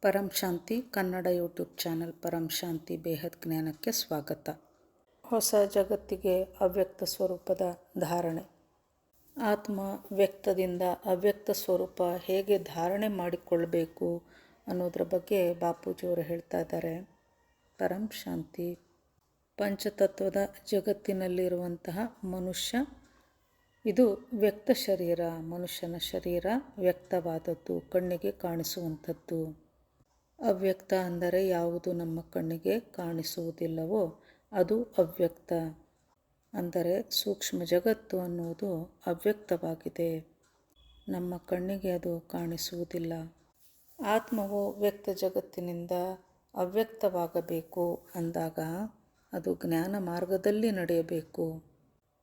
ಪರಂ ಶಾಂತಿ Kannada YouTube channel ಪರಂ ಶಾಂತಿ ಬೇಹದ್ ಜ್ಞಾನಕ್ಕೆ ಸ್ವಾಗತ. ಹೊಸ ಜಗತ್ತಿಗೆ ಅವ್ಯಕ್ತ ಸ್ವರೂಪದ ಧಾರಣೆ. ಆತ್ಮ ವ್ಯಕ್ತದಿಂದ ಅವ್ಯಕ್ತ ಸ್ವರೂಪ ಹೇಗೆ ಧಾರಣೆ ಮಾಡಿಕೊಳ್ಳಬೇಕು ಅನ್ನೋದ್ರ ಬಗ್ಗೆ ಬಾಪೂಜಿಯವರು ಹೇಳ್ತಾ ಇದ್ದಾರೆ. ಪರಂ ಶಾಂತಿ. ಪಂಚತತ್ವದ ಜಗತ್ತಿನಲ್ಲಿರುವಂತಹ ಮನುಷ್ಯ, ಇದು ವ್ಯಕ್ತ ಶರೀರ. ಮನುಷ್ಯನ ಶರೀರ ವ್ಯಕ್ತವಾದದ್ದು, ಕಣ್ಣಿಗೆ ಕಾಣಿಸುವಂಥದ್ದು. ಅವ್ಯಕ್ತ ಅಂದರೆ ಯಾವುದು ನಮ್ಮ ಕಣ್ಣಿಗೆ ಕಾಣಿಸುವುದಿಲ್ಲವೋ ಅದು ಅವ್ಯಕ್ತ. ಅಂದರೆ ಸೂಕ್ಷ್ಮ ಜಗತ್ತು ಅನ್ನುವುದು ಅವ್ಯಕ್ತವಾಗಿದೆ, ನಮ್ಮ ಕಣ್ಣಿಗೆ ಅದು ಕಾಣಿಸುವುದಿಲ್ಲ. ಆತ್ಮವು ವ್ಯಕ್ತ ಜಗತ್ತಿನಿಂದ ಅವ್ಯಕ್ತವಾಗಬೇಕು ಅಂದಾಗ ಅದು ಜ್ಞಾನ ಮಾರ್ಗದಲ್ಲಿ ನಡೆಯಬೇಕು.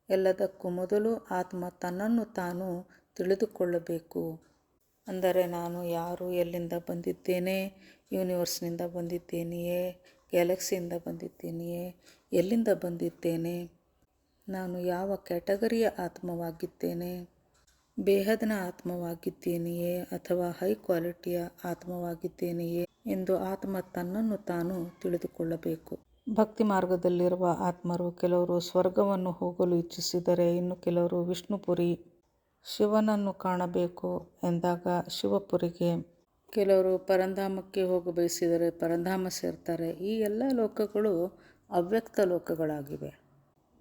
ಎಲ್ಲದಕ್ಕೂ ಮೊದಲು ಆತ್ಮ ತನ್ನನ್ನು ತಾನು ತಿಳಿದುಕೊಳ್ಳಬೇಕು. ಅಂದರೆ ನಾನು ಯಾರು, ಎಲ್ಲಿಂದ ಬಂದಿದ್ದೇನೆ, ಯೂನಿವರ್ಸ್ನಿಂದ ಬಂದಿದ್ದೇನೆಯೇ, ಗ್ಯಾಲಕ್ಸಿಯಿಂದ ಬಂದಿದ್ದೇನೆಯೇ, ಎಲ್ಲಿಂದ ಬಂದಿದ್ದೇನೆ, ನಾನು ಯಾವ ಕ್ಯಾಟಗರಿಯ ಆತ್ಮವಾಗಿದ್ದೇನೆ, ಬೇಹದ್ನ ಆತ್ಮವಾಗಿದ್ದೇನೆಯೇ ಅಥವಾ ಹೈ ಕ್ವಾಲಿಟಿಯ ಆತ್ಮವಾಗಿದ್ದೇನೆಯೇ ಎಂದು ಆತ್ಮ ತನ್ನನ್ನು ತಾನು ತಿಳಿದುಕೊಳ್ಳಬೇಕು. ಭಕ್ತಿ ಮಾರ್ಗದಲ್ಲಿರುವ ಆತ್ಮರು ಕೆಲವರು ಸ್ವರ್ಗವನ್ನು ಹೋಗಲು ಇಚ್ಛಿಸಿದರೆ, ಇನ್ನು ಕೆಲವರು ವಿಷ್ಣುಪುರಿ, ಶಿವನನ್ನು ಕಾಣಬೇಕು ಎಂದಾಗ ಶಿವಪುರಿಗೆ, ಕೆಲವರು ಪರಂಧಾಮಕ್ಕೆ ಹೋಗ ಬಯಸಿದರೆ ಪರಂಧಾಮ ಸೇರ್ತಾರೆ. ಈ ಎಲ್ಲ ಲೋಕಗಳು ಅವ್ಯಕ್ತ ಲೋಕಗಳಾಗಿವೆ.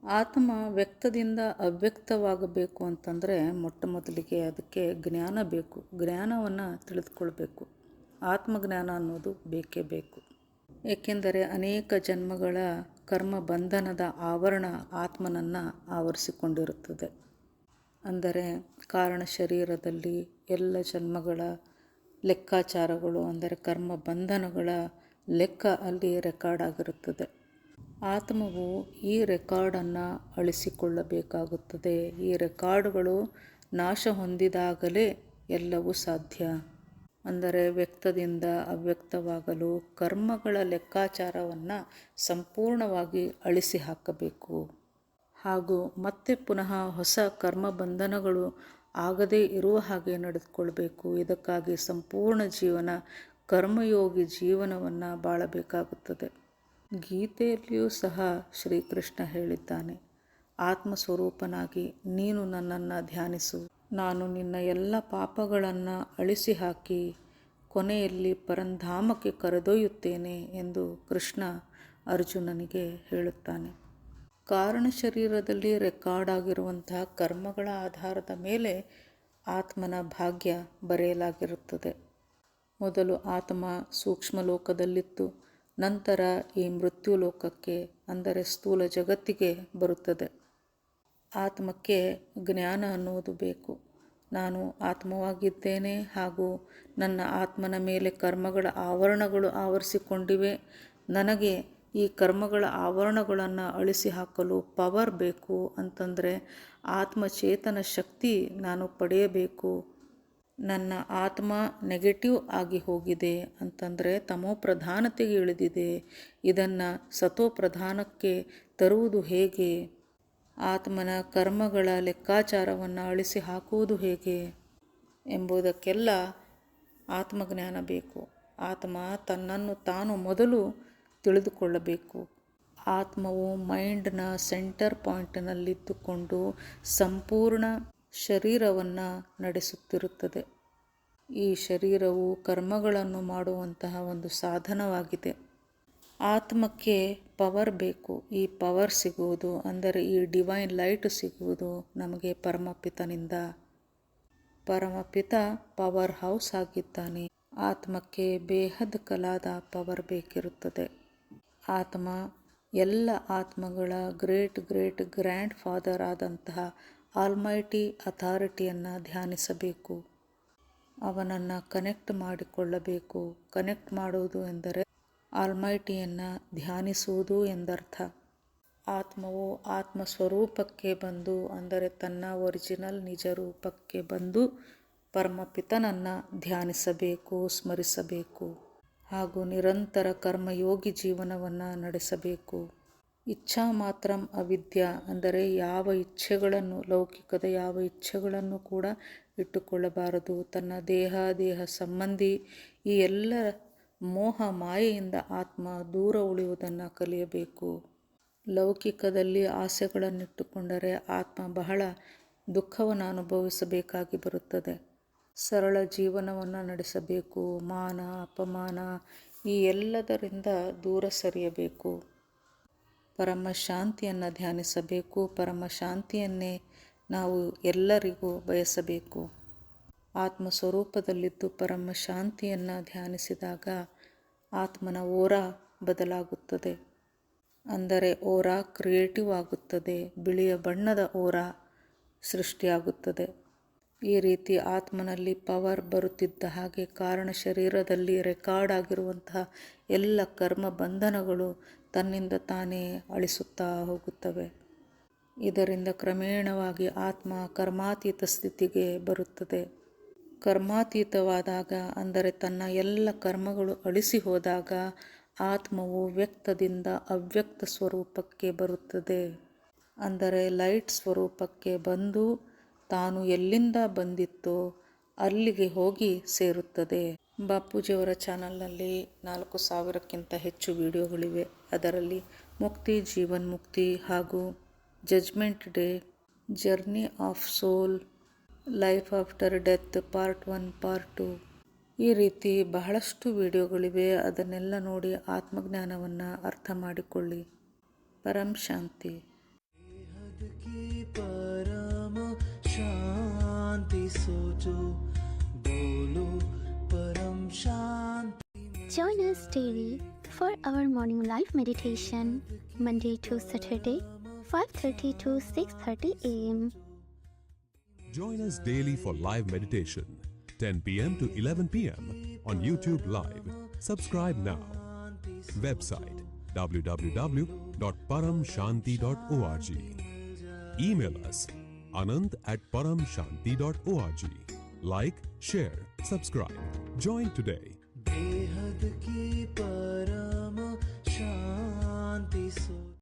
ಆತ್ಮ ವ್ಯಕ್ತದಿಂದ ಅವ್ಯಕ್ತವಾಗಬೇಕು ಅಂತಂದರೆ ಮೊಟ್ಟ ಮೊದಲಿಗೆ ಅದಕ್ಕೆ ಜ್ಞಾನ ಬೇಕು. ಜ್ಞಾನವನ್ನು ತಿಳಿದುಕೊಳ್ಬೇಕು. ಆತ್ಮಜ್ಞಾನ ಅನ್ನೋದು ಬೇಕೇ ಬೇಕು. ಏಕೆಂದರೆ ಅನೇಕ ಜನ್ಮಗಳ ಕರ್ಮ ಬಂಧನದ ಆವರಣ ಆತ್ಮನನ್ನು ಆವರಿಸಿಕೊಂಡಿರುತ್ತದೆ. ಅಂದರೆ ಕಾರಣ ಶರೀರದಲ್ಲಿ ಎಲ್ಲ ಜನ್ಮಗಳ ಲೆಕ್ಕಾಚಾರಗಳು, ಅಂದರೆ ಕರ್ಮ ಬಂಧನಗಳ ಲೆಕ್ಕ ಅಲ್ಲಿ ರೆಕಾರ್ಡ್ ಆಗಿರುತ್ತದೆ. ಆತ್ಮವು ಈ ರೆಕಾರ್ಡನ್ನು ಅಳಿಸಿಕೊಳ್ಳಬೇಕಾಗುತ್ತದೆ. ಈ ರೆಕಾರ್ಡುಗಳು ನಾಶ ಹೊಂದಿದಾಗಲೇ ಎಲ್ಲವೂ ಸಾಧ್ಯ. ಅಂದರೆ ವ್ಯಕ್ತದಿಂದ ಅವ್ಯಕ್ತವಾಗಲು ಕರ್ಮಗಳ ಲೆಕ್ಕಾಚಾರವನ್ನು ಸಂಪೂರ್ಣವಾಗಿ ಅಳಿಸಿ ಹಾಕಬೇಕು. ಹಾಗೂ ಮತ್ತೆ ಪುನಃ ಹೊಸ ಕರ್ಮ ಬಂಧನಗಳು ಆಗದೇ ಇರುವ ಹಾಗೆ ನಡೆದುಕೊಳ್ಬೇಕು. ಇದಕ್ಕಾಗಿ ಸಂಪೂರ್ಣ ಜೀವನ ಕರ್ಮಯೋಗಿ ಜೀವನವನ್ನು ಬಾಳಬೇಕಾಗುತ್ತದೆ. ಗೀತೆಯಲ್ಲಿಯೂ ಸಹ ಶ್ರೀಕೃಷ್ಣ ಹೇಳಿದ್ದಾನೆ, ಆತ್ಮಸ್ವರೂಪನಾಗಿ ನೀನು ನನ್ನನ್ನು ಧ್ಯಾನಿಸು, ನಾನು ನಿನ್ನ ಎಲ್ಲ ಪಾಪಗಳನ್ನು ಅಳಿಸಿ ಹಾಕಿ ಕೊನೆಯಲ್ಲಿ ಪರಂಧಾಮಕ್ಕೆ ಕರೆದೊಯ್ಯುತ್ತೇನೆ ಎಂದು ಕೃಷ್ಣ ಅರ್ಜುನನಿಗೆ ಹೇಳುತ್ತಾನೆ. ಕಾರಣ ಶರೀರದಲ್ಲಿ ರೆಕಾರ್ಡ್ ಆಗಿರುವಂತಹ ಕರ್ಮಗಳ ಆಧಾರದ ಮೇಲೆ ಆತ್ಮನ ಭಾಗ್ಯ ಬರೆಯಲಾಗಿರುತ್ತದೆ. ಮೊದಲು ಆತ್ಮ ಸೂಕ್ಷ್ಮ ಲೋಕದಲ್ಲಿತ್ತು, ನಂತರ ಈ ಮೃತ್ಯು ಲೋಕಕ್ಕೆ ಅಂದರೆ ಸ್ಥೂಲ ಜಗತ್ತಿಗೆ ಬರುತ್ತದೆ. ಆತ್ಮಕ್ಕೆ ಜ್ಞಾನ ಅನ್ನುವುದು ಬೇಕು. ನಾನು ಆತ್ಮವಾಗಿದ್ದೇನೆ ಹಾಗೂ ನನ್ನ ಆತ್ಮನ ಮೇಲೆ ಕರ್ಮಗಳ ಆವರಣಗಳು ಆವರಿಸಿಕೊಂಡಿವೆ. ನನಗೆ ಈ ಕರ್ಮಗಳ ಆವರಣಗಳನ್ನು ಅಳಿಸಿ ಹಾಕಲು ಪವರ್ ಬೇಕು ಅಂತಂದರೆ ಆತ್ಮಚೇತನ ಶಕ್ತಿ ನಾನು ಪಡೆಯಬೇಕು. ನನ್ನ ಆತ್ಮ ನೆಗೆಟಿವ್ ಆಗಿ ಹೋಗಿದೆ ಅಂತಂದರೆ ತಮೋ ಪ್ರಧಾನತೆಗೆ ಇಳಿದಿದೆ. ಇದನ್ನು ಸತೋ ಪ್ರಧಾನಕ್ಕೆ ತರುವುದು ಹೇಗೆ, ಆತ್ಮನ ಕರ್ಮಗಳ ಲೆಕ್ಕಾಚಾರವನ್ನು ಅಳಿಸಿ ಹಾಕುವುದು ಹೇಗೆ ಎಂಬುದಕ್ಕೆಲ್ಲ ಆತ್ಮಜ್ಞಾನ ಬೇಕು. ಆತ್ಮ ತನ್ನನ್ನು ತಾನು ಮೊದಲು ತಿಳಿದುಕೊಳ್ಳಬೇಕು. ಆತ್ಮವು ಮೈಂಡ್ನ ಸೆಂಟರ್ ಪಾಯಿಂಟ್ನಲ್ಲಿದ್ದುಕೊಂಡು ಸಂಪೂರ್ಣ ಶರೀರವನ್ನು ನಡೆಸುತ್ತಿರುತ್ತದೆ. ಈ ಶರೀರವು ಕರ್ಮಗಳನ್ನು ಮಾಡುವಂತಹ ಒಂದು ಸಾಧನವಾಗಿದೆ. ಆತ್ಮಕ್ಕೆ ಪವರ್ ಬೇಕು. ಈ ಪವರ್ ಸಿಗುವುದು ಅಂದರೆ ಈ ಡಿವೈನ್ ಲೈಟ್ ಸಿಗುವುದು ನಮಗೆ ಪರಮಪಿತನಿಂದ. ಪರಮಪಿತ ಪವರ್ ಹೌಸ್ ಆಗಿದ್ದಾನೆ. ಆತ್ಮಕ್ಕೆ ಬೇಹದ್ ಕಲಾದ ಪವರ್ ಬೇಕಿರುತ್ತದೆ. ಆತ್ಮ ಎಲ್ಲ ಆತ್ಮಗಳ ಗ್ರೇಟ್ ಗ್ರೇಟ್ ಗ್ರ್ಯಾಂಡ್ ಫಾದರ್ ಆದಂತಹ ಆಲ್ಮೈಟಿ ಅಥಾರಿಟಿಯನ್ನು ಧ್ಯಾನಿಸಬೇಕು. ಅವನನ್ನು ಕನೆಕ್ಟ್ ಮಾಡಿಕೊಳ್ಳಬೇಕು. ಕನೆಕ್ಟ್ ಮಾಡುವುದು ಎಂದರೆ ಆಲ್ಮೈಟಿಯನ್ನು ಧ್ಯಾನಿಸುವುದು ಎಂದರ್ಥ. ಆತ್ಮವು ಆತ್ಮ ಸ್ವರೂಪಕ್ಕೆ ಬಂದು ಅಂದರೆ ತನ್ನ ಒರಿಜಿನಲ್ ನಿಜ ರೂಪಕ್ಕೆ ಬಂದು ಪರಮಪಿತನನ್ನು ಧ್ಯಾನಿಸಬೇಕು, ಸ್ಮರಿಸಬೇಕು ಹಾಗೂ ನಿರಂತರ ಕರ್ಮಯೋಗಿ ಜೀವನವನ್ನು ನಡೆಸಬೇಕು. ಇಚ್ಛಾ ಮಾತ್ರಂ ಅವಿದ್ಯಾ ಅಂದರೆ ಯಾವ ಇಚ್ಛೆಗಳನ್ನು, ಲೌಕಿಕದ ಯಾವ ಇಚ್ಛೆಗಳನ್ನು ಕೂಡ ಇಟ್ಟುಕೊಳ್ಳಬಾರದು. ತನ್ನ ದೇಹ ಸಂಬಂಧಿ ಈ ಎಲ್ಲ ಮೋಹ ಮಾಯೆಯಿಂದ ಆತ್ಮ ದೂರ ಉಳಿಯುವುದನ್ನು ಕಲಿಯಬೇಕು. ಲೌಕಿಕದಲ್ಲಿ ಆಸೆಗಳನ್ನಿಟ್ಟುಕೊಂಡರೆ ಆತ್ಮ ಬಹಳ ದುಃಖವನ್ನು ಅನುಭವಿಸಬೇಕಾಗಿ ಬರುತ್ತದೆ. ಸರಳ ಜೀವನವನ್ನು ನಡೆಸಬೇಕು. ಮಾನ ಅಪಮಾನ ಈ ಎಲ್ಲದರಿಂದ ದೂರ ಸರಿಯಬೇಕು. ಪರಮ ಶಾಂತಿಯನ್ನು ಧ್ಯಾನಿಸಬೇಕು. ಪರಮ ಶಾಂತಿಯನ್ನೇ ನಾವು ಎಲ್ಲರಿಗೂ ಬಯಸಬೇಕು. ಆತ್ಮ ಸ್ವರೂಪದಲ್ಲಿದ್ದು ಪರಮ ಶಾಂತಿಯನ್ನು ಧ್ಯಾನಿಸಿದಾಗ ಆತ್ಮನ ಓರಾ ಬದಲಾಗುತ್ತದೆ. ಅಂದರೆ ಓರಾ ಕ್ರಿಯೇಟಿವ್ ಆಗುತ್ತದೆ. ಬಿಳಿಯ ಬಣ್ಣದ ಓರಾ ಸೃಷ್ಟಿಯಾಗುತ್ತದೆ. ಈ ರೀತಿ ಆತ್ಮನಲ್ಲಿ ಪವರ್ ಬರುತ್ತಿದ್ದ ಹಾಗೆ ಕಾರಣ ಶರೀರದಲ್ಲಿ ರೆಕಾರ್ಡ್ ಆಗಿರುವಂತಹ ಎಲ್ಲ ಕರ್ಮ ಬಂಧನಗಳು ತನ್ನಿಂದ ತಾನೇ ಅಳಿಸುತ್ತಾ ಹೋಗುತ್ತವೆ. ಇದರಿಂದ ಕ್ರಮೇಣವಾಗಿ ಆತ್ಮ ಕರ್ಮಾತೀತ ಸ್ಥಿತಿಗೆ ಬರುತ್ತದೆ. ಕರ್ಮಾತೀತವಾದಾಗ ಅಂದರೆ ತನ್ನ ಎಲ್ಲ ಕರ್ಮಗಳು ಅಳಿಸಿ ಹೋದಾಗ ಆತ್ಮವು ವ್ಯಕ್ತದಿಂದ ಅವ್ಯಕ್ತ ಸ್ವರೂಪಕ್ಕೆ ಬರುತ್ತದೆ. ಅಂದರೆ ಲೈಟ್ ಸ್ವರೂಪಕ್ಕೆ ಬಂದು ತಾನು ಎಲ್ಲಿಂದ ಬಂದಿತ್ತೋ ಅಲ್ಲಿಗೆ ಹೋಗಿ ಸೇರುತ್ತದೆ. ಬಾಪೂಜಿಯವರ ಚಾನಲ್ನಲ್ಲಿ 4000ಕ್ಕಿಂತ ಹೆಚ್ಚು ವಿಡಿಯೋಗಳಿವೆ. ಅದರಲ್ಲಿ ಮುಕ್ತಿ, ಜೀವನ್ ಮುಕ್ತಿ ಹಾಗೂ judgment day, journey of soul, life after death part 1 part 2 ಈ ರೀತಿ ಬಹಳಷ್ಟು ವಿಡಿಯೋಗಳಿವೆ. ಅದನ್ನೆಲ್ಲ ನೋಡಿ ಆತ್ಮಜ್ಞಾನವನ್ನು ಅರ್ಥ ಮಾಡಿಕೊಳ್ಳಿ. ಪರಂ ಶಾಂತಿ. Join us daily for our morning live meditation, Monday to Saturday, 5:30 to 6:30 a.m. Join us daily for live meditation, 10 p.m. to 11 p.m. on YouTube Live. Subscribe now. Website www.paramshanti.org. Email us anand@paramshanti.org. Like, share, subscribe. Join today.